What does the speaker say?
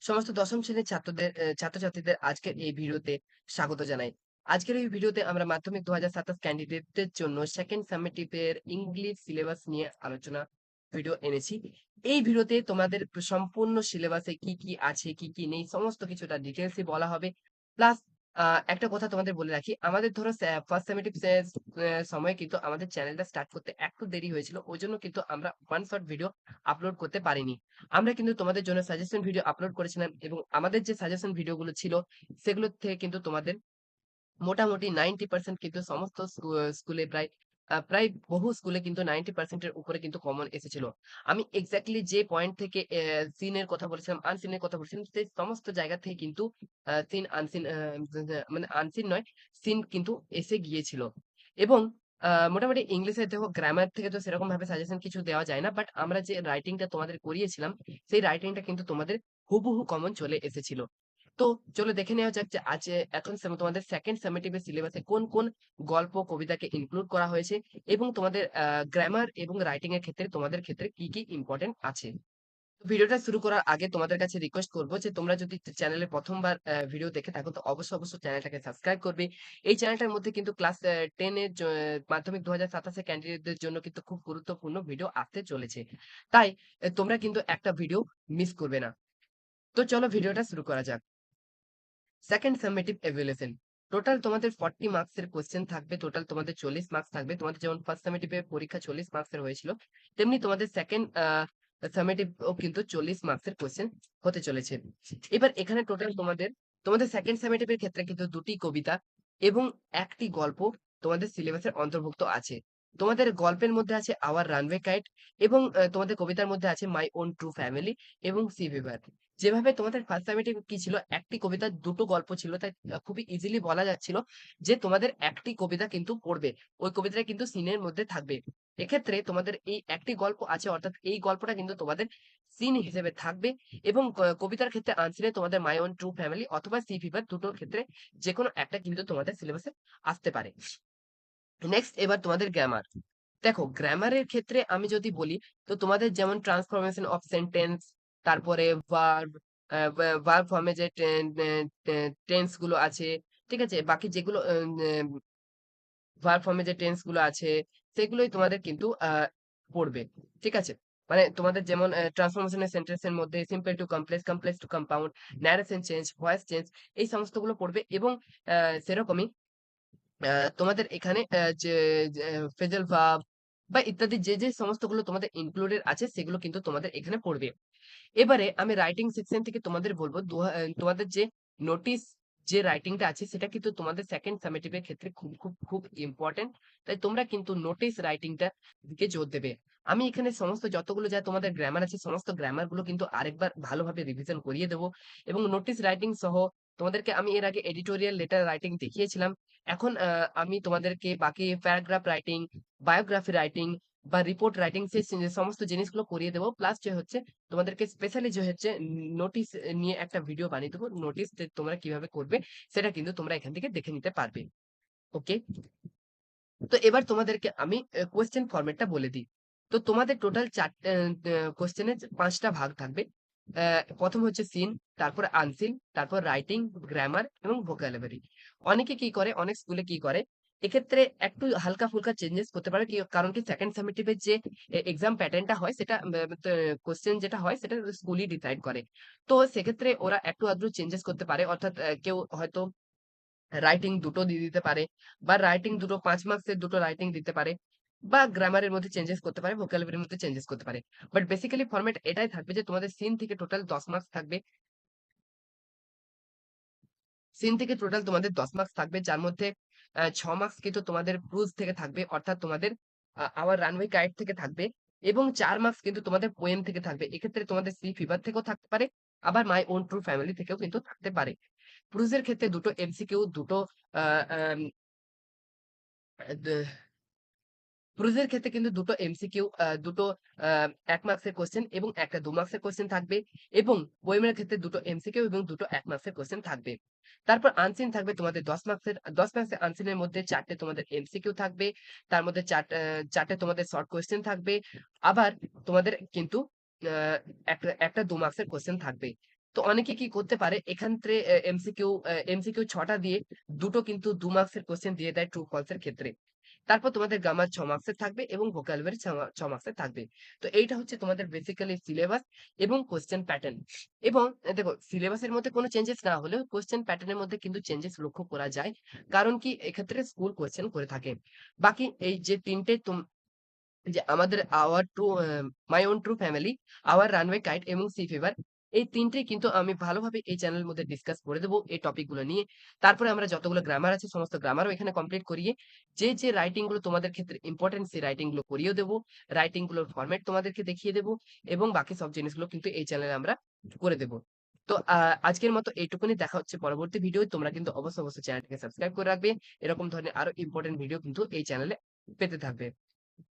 সমস্ত দশম শ্রেণীর ছাত্রছাত্রীদের আজকের এই ভিডিওতে স্বাগত জানাই। আজকের এই ভিডিওতে আমরা মাধ্যমিক ২০২৭ ক্যান্ডিডেটদের জন্য সেকেন্ড সামেটিভ এর ইংলিশ সিলেবাস নিয়ে আলোচনা ভিডিও এনেছি। এই ভিডিওতে তোমাদের সম্পূর্ণ সিলেবাসে কি, কি আছে, কি, কি নেই সমস্ত কিছুটা ডিটেইলসে বলা হবে। প্লাস একটা কথা তোমাদের বলে রাখি, আমাদের ধরো ফার্স্ট সামেটিভ সময়ে কিন্তু আমাদের চ্যানেলটা স্টার্ট করতে একটু দেরি হয়েছিল। ওইজন্য কিন্তু আমরা ওয়ান শট ভিডিও আপলোড করতে পারিনি। আমরা কিন্তু তোমাদের জন্য সাজেশন ভিডিও আপলোড করেছিলাম এবং আমাদের যে সাজেশন ভিডিওগুলো ছিল সেগুলো থেকে কিন্তু তোমাদের মোটামুটি 90% কিন্তু সমস্ত স্কুলে প্রায় বহু স্কুলে কিন্তু 90% এর উপরে কিন্তু কমন এসেছিল। আমি এক্সাক্টলি যে পয়েন্ট থেকে সিন এর কথা বলেছিলাম, আনসিন এর কথা বলেছিলাম, সেই সমস্ত জায়গা থেকে কিন্তু সিন আনসিন মানে আনসিন নয়, সিন কিন্তু এসে গিয়েছিল। এবং মোটামুটি ইংলিশে দেখো গ্রামার থেকে তো সেরকম ভাবে সাজেশন কিছু দেওয়া যায় না। বাট আমরা যে রাইটিংটা তোমাদের করিয়েছিলাম, সেই রাইটিংটা কিন্তু তোমাদের হুবহু কমন চলে এসেছিল। তো চলো দেখে নেওয়া যাক যে আজ এখন তোমাদের সেকেন্ড সামেটিভ এর সিলেবাসে কোন কোন গল্প কবিতাকে ইনক্লুড করা হয়েছে এবং তোমাদের গ্রামার এবং রাইটিং এর ক্ষেত্রে তোমাদের ক্ষেত্রে কি কি ইম্পর্টেন্ট আছে। ভিডিওটা শুরু করার আগে তোমাদের কাছে রিকোয়েস্ট করবো যে তোমরা যদি চ্যানেলে প্রথমবার ভিডিও দেখে থাকো তো অবশ্যই চ্যানেলটাকে সাবস্ক্রাইব করবে। এই চ্যানেলটার মধ্যে কিন্তু ক্লাস 10 এর মাধ্যমিক ২০২৭ ক্যান্ডিডেটদের জন্য কিন্তু খুব গুরুত্বপূর্ণ ভিডিও আসতে চলেছে। তাই তোমরা কিন্তু একটা ভিডিও মিস করবে না। তো চলো ভিডিওটা শুরু করা যাক। সেকেন্ড সামেটিভ এভ্যালুয়েশন, টোটাল তোমাদের 40 মার্কস এর কোশ্চেন থাকবে। টোটাল তোমাদের 40 মার্কস থাকবে। তোমাদের যেমন ফার্স্ট সামেটিভ এর পরীক্ষা 40 মার্কস এর হয়েছিল, তেমনি তোমাদের সেকেন্ড সামেটিভ ও কিন্তু 40 মার্কস এর কোশ্চেন হতে চলেছে। এবার এখানে টোটাল তোমাদের সেকেন্ড সামেটিভ এর ক্ষেত্রে কিন্তু দুটি কবিতা এবং একটি গল্প তোমাদের সিলেবাসের অন্তর্ভুক্ত আছে। তোমাদের গল্পের মধ্যে আছে আওয়ার রানওয়ে কাইট এবং তোমাদের কবিতার মধ্যে আছে মাই ওন ট্রু ফ্যামিলি এবং সি ফিভার। যেভাবে তোমাদের ফার্স্ট সামেটিভ কি ছিল, একটি কবিতার দুটো গল্প ছিল, তাই খুবই ইজিলি বলা যাচ্ছিল যে তোমাদের একটি কবিতা কিন্তু পড়বে, ওই কবিতাটা কিন্তু সিনের মধ্যে থাকবে। এক্ষেত্রে তোমাদের এই একটি গল্প আছে, অর্থাৎ এই গল্পটা কিন্তু তোমাদের সিন হিসেবে থাকবে এবং কবিতার ক্ষেত্রে আনসিনে তোমাদের মাই ওন ট্রু ফ্যামিলি অথবা সি ফিভার দুটোর ক্ষেত্রে যে কোনো একটা কিন্তু তোমাদের সিলেবাসে আসতে পারে। নেক্সট এবার তোমাদের গ্রামার। দেখো গ্রামারের ক্ষেত্রে আমি যদি বলি, তো তোমাদের যেমন ট্রান্সফরমেশন অফ সেন্টেন্স, তারপরে ভার্ব, ভার্ব ফর্মে যে টেন্স গুলো আছে, ঠিক আছে, বাকি যেগুলো ভার্ব ফর্মে যে টেন্স গুলো আছে সেগুলোই তোমাদের কিন্তু পড়বে। ঠিক আছে, মানে তোমাদের যেমন ট্রান্সফরমেশনের সেন্টেন্সের মধ্যে simple to complex, complex to compound, narration change, voice change, এই সমস্ত গুলো পড়বে। এবং সেরকমই তোমাদের এখানে যে ফ্রেজাল ভার্ব বা ইত্যাদি যে সমস্তগুলো তোমাদের ইনক্লুডেড আছে সেগুলো কিন্তু তোমাদের এখানে পড়বে। এবারে আমি রাইটিং সেকশন থেকে তোমাদের বলবো তোমাদের যে নোটিস যে রাইটিংটা আছে সেটা কিন্তু তোমাদের সেকেন্ড সামেটিভ এর ক্ষেত্রে খুব খুব খুব ইম্পর্টেন্ট। তাই তোমরা কিন্তু নোটিস রাইটিংটা দিকে জোর দেবে। আমি এখানে সমস্ত যতগুলো যা তোমাদের গ্রামার আছে সমস্ত গ্রামার গুলো কিন্তু আরেকবার ভালোভাবে রিভিশন করিয়ে দেবো এবং নোটিস রাইটিং সহ তোমাদেরকে আমি এর আগে এডিটোরিয়াল লেটার রাইটিং দেখিয়েছিলাম। এখন আমি তোমাদেরকে বাকি প্যারাগ্রাফ রাইটিং, বায়োগ্রাফি রাইটিং বা রিপোর্ট রাইটিং সেই সমস্ত জিনিসগুলো করিয়ে দেবো। প্লাস যে হচ্ছে তোমাদেরকে স্পেশালি যে হচ্ছে নোটিস নিয়ে একটা ভিডিও বানিয়ে দেবো। নোটিস তোমরা কিভাবে করবে সেটা কিন্তু তোমরা এখান থেকে দেখে নিতে পারবে। ওকে, তো এবার তোমাদেরকে আমি কোয়েশ্চেন ফরম্যাটটা বলে দিই। তো তোমাদের টোটাল চারটে কোয়েশ্চেনের পাঁচটা ভাগ থাকবে। প্রথম হচ্ছে সিন, তারপর আনসিন, তারপর রাইটিং, গ্রামার এবং ভোকাবুলারি। অনেকে কি করে, অনেক স্কুলে কি করে, এক্ষেত্রে একটু হালকা ফুলকা চেঞ্জেস করতে পারে কি, কারণ কি সেকেন্ড সামেটিভের যে এক্সাম প্যাটার্নটা হয় সেটা কোশ্চেন যেটা হয় সেটা স্কুলই ডিসাইড করে। তো সেক্ষেত্রে ওরা একটু আধটু চেঞ্জেস করতে পারে, অর্থাৎ কেউ হয়তো রাইটিং দুটো দিয়ে দিতে পারে, বা রাইটিং দুটো 5 মার্কসের দুটো রাইটিং দিতে পারে, বা গ্রামারের মধ্যে চেঞ্জেস করতে পারে, ভোকাবুলারির মধ্যে চেঞ্জেস করতে পারে। বাট বেসিক্যালি ফরম্যাট এটাই থাকবে যে তোমাদের সিন থেকে টোটাল 10 মার্কস থাকবে। সিন থেকে টোটাল তোমাদের 10 মার্কস থাকবে, যার মধ্যে 6 মার্কস কিন্তু তোমাদের প্রুজ থেকে থাকবে, অর্থাৎ তোমাদের আওয়ার রানওয়ে গাইড থেকে থাকবে, এবং 4 মার্কস কিন্তু তোমাদের পোয়েম থেকে থাকবে। এক্ষেত্রে তোমাদের সি ফিভার থেকেও থাকতে পারে, আবার মাই ওন ট্রু ফ্যামিলি থেকেও কিন্তু থাকতে পারে। প্রুজের ক্ষেত্রে দুটো এমসিকিউ, দুটো প্রুজের ক্ষেত্রে কিন্তু দুটো এমসিকিউ, দুটো 1 মার্কসের কোশ্চেন এবং একটা 2 মার্কসের কোশ্চেন থাকবে, এবং পোয়েমের ক্ষেত্রে দুটো এমসিকিউ এবং দুটো 1 মার্কসের কোশ্চেন থাকবে। তারপর আনসিন থাকবে তোমাদের 10 মার্কসের। 10 মার্কসের আনসিনের মধ্যে চারটে তোমাদের এমসিকিউ থাকবে, তার মধ্যে চারটে তোমাদের শর্ট কোশ্চেন থাকবে, আবার তোমাদের কিন্তু একটা একটা 2 মার্কসের কোশ্চেন থাকবে। তো অনেকে কি করতে পারে এখান থেকে এমসিকিউ ৬ টা দিয়ে ২ টো কিন্তু ২ মার্কসের কোয়েশ্চেন দিয়ে দেয় ট্রু ফলস এর ক্ষেত্রে। তারপর তোমাদের গ্রামার ৬ মার্কসের থাকবে এবং ভোকাবুলারি ৬ মার্কসের থাকবে। তো এইটা হচ্ছে তোমাদের বেসিক্যালি সিলেবাস এবং কোয়েশ্চেন প্যাটার্ন। এবং দেখো সিলেবাসের মধ্যে কোনো চেঞ্জেস না হলেও কোয়েশ্চেন প্যাটার্ন এর মধ্যে কিন্তু চেঞ্জেস লক্ষ্য করা যায়। কারণ কি এক্ষেত্রে স্কুল কোয়েশ্চেন করে থাকে। বাকি এই যে ৩ টে যে আমাদের our true my own true family, our runway kite এবং সি ফিভার, এই ৩ টেই কিন্তু আমি ভালোভাবে এই চ্যানেলের মধ্যে ডিসকাস করে দেব এই টপিক গুলো নিয়ে। তারপরে আমরা যতগুলো গ্রামার আছে সমস্ত গ্রামারও এখানে কমপ্লিট করিয়ে যে রাইটিং গুলো তোমাদের ক্ষেত্রে ইম্পোর্টেন্ট সেই রাইটিং গুলো করিয়েও দেব। রাইটিং গুলোর ফরমেট তোমাদেরকে দেখিয়ে দেব এবং বাকি সব জিনিসগুলো কিন্তু এই চ্যানেলে আমরা করে দেব। তো আজকের মতো এইটুকুনি। দেখা হচ্ছে পরবর্তী ভিডিও। তোমরা কিন্তু অবশ্যই চ্যানেলটিকে সাবস্ক্রাইব করে রাখবে। এরকম ধরনের আরো ইম্পোর্টেন্ট ভিডিও কিন্তু এই চ্যানেলে পেতে থাকবে।